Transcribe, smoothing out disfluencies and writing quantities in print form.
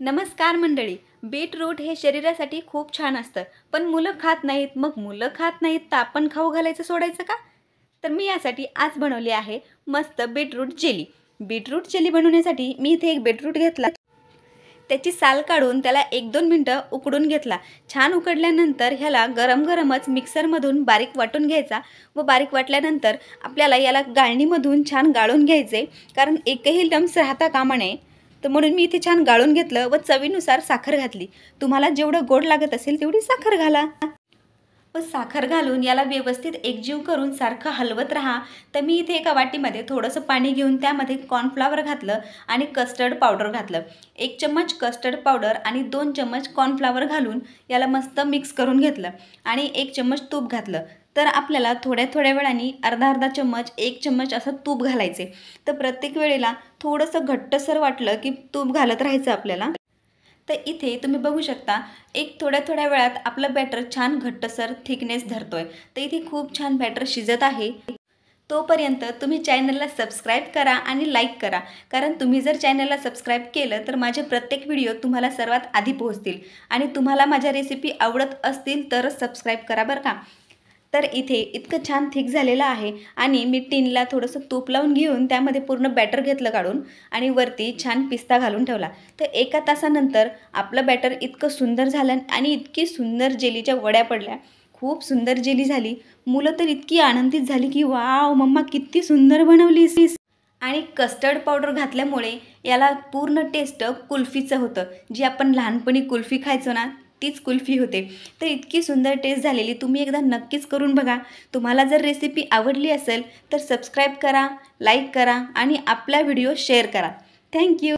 नमस्कार मंडळी. बीटरूट हे शरीरासाठी खूप छान असतं, पण मुलं खात नाहीत. मग मुलं खात नाहीत तर आपण खाऊ घालायचं सोडायचं का? तर मी यासाठी आज बनवली आहे मस्त बीटरूट जेली. बीटरूट जेली बनवण्यासाठी मी इथे एक बीटरूट घेतला, त्याची साल काढून त्याला 1-2 मिनटं उकडून घेतला. छान उकडल्यानंतर ह्याला गरमच मिक्सरमधून बारीक वाटून घ्यायचा व बारीक वाटल्यानंतर आपल्याला याला गाळणीमधून छान गाळून घ्यायचे, कारण एकही लम्स राहता कामा नये. तर म्हणून मी इथे छान गाळून घेतलं व चवीनुसार साखर घातली. तुम्हाला जेवढं गोड लागत असेल तेवढी साखर घाला व साखर घालून याला व्यवस्थित एकजीव करून सारखं हलवत राहा. तर मी इथे एका वाटीमध्ये थोडंसं पाणी घेऊन त्यामध्ये कॉर्नफ्लॉवर घातलं आणि कस्टर्ड पावडर घातलं. 1 चम्मच कस्टर्ड पावडर आणि 2 चम्मच कॉर्नफ्लॉवर घालून याला मस्त मिक्स करून घेतलं आणि 1 चम्मच तूप घातलं. तर आपल्याला थोड्या वेळाने अर्धा चम्मच 1 चम्मच असं तूप घालायचे. तर प्रत्येक वेळेला थोडंसं घट्टसर वाटलं की तूप घालत राहायचं आपल्याला. तर इथे तुम्ही बघू शकता एक थोड्या वेळात आपलं बॅटर छान घट्टसर थिकनेस धरतोय. तर इथे खूप छान बॅटर शिजत आहे. तोपर्यंत तुम्ही चॅनलला सबस्क्राईब करा आणि लाईक करा, कारण तुम्ही जर चॅनलला सबस्क्राईब केलं तर माझे प्रत्येक व्हिडिओ तुम्हाला सर्वात आधी पोहोचतील आणि तुम्हाला माझ्या रेसिपी आवडत असतील तरच सबस्क्राईब करा बरं का. तर इथे इतकं छान थिक झालेलं आहे आणि मी टिनला थोडंसं तूप लावून घेऊन त्यामध्ये पूर्ण बॅटर घेतलं काढून आणि वरती छान पिस्ता घालून ठेवला. तर 1 तासानंतर आपलं बॅटर इतकं सुंदर झालं आणि इतकी सुंदर जेलीच्या वड्या पडल्या. खूप सुंदर जेली झाली. मुलं तर इतकी आनंदित झाली की वाव मम्मा किती सुंदर बनवलीस. आणि कस्टर्ड पावडर घातल्यामुळे याला पूर्ण टेस्ट कुल्फीचं होतं. जी आपण लहानपणी कुल्फी खायचो ना, तीच कुल्फी होते. तर इतकी सुंदर टेस्ट झालेली. तुम्ही एकदा नक्कीच करून बघा. तुम्हाला जर रेसिपी आवडली असेल तर सबस्क्राईब करा, लाईक करा आणि आपला व्हिडिओ शेअर करा. थँक्यू.